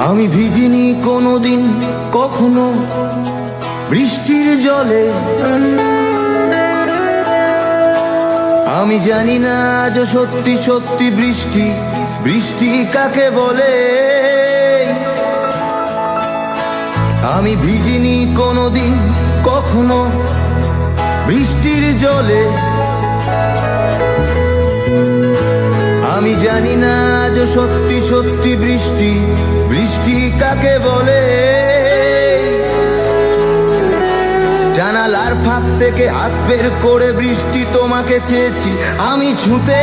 আমি ভিজিনি কোনোদিন কখনো বৃষ্টির জলে, আমি জানি না আজ সত্যি সত্যি বৃষ্টি বৃষ্টি কাকে বলে। আমি ভিজিনি কোনোদিন কখনো বৃষ্টির জলে, আমি জানি না আজ সত্যি সত্যি বৃষ্টি বৃষ্টি কাকে বলে। জানালার ফাঁক থেকে হাত বের করে বৃষ্টি তোমাকে চেয়েছি আমি ছুঁতে,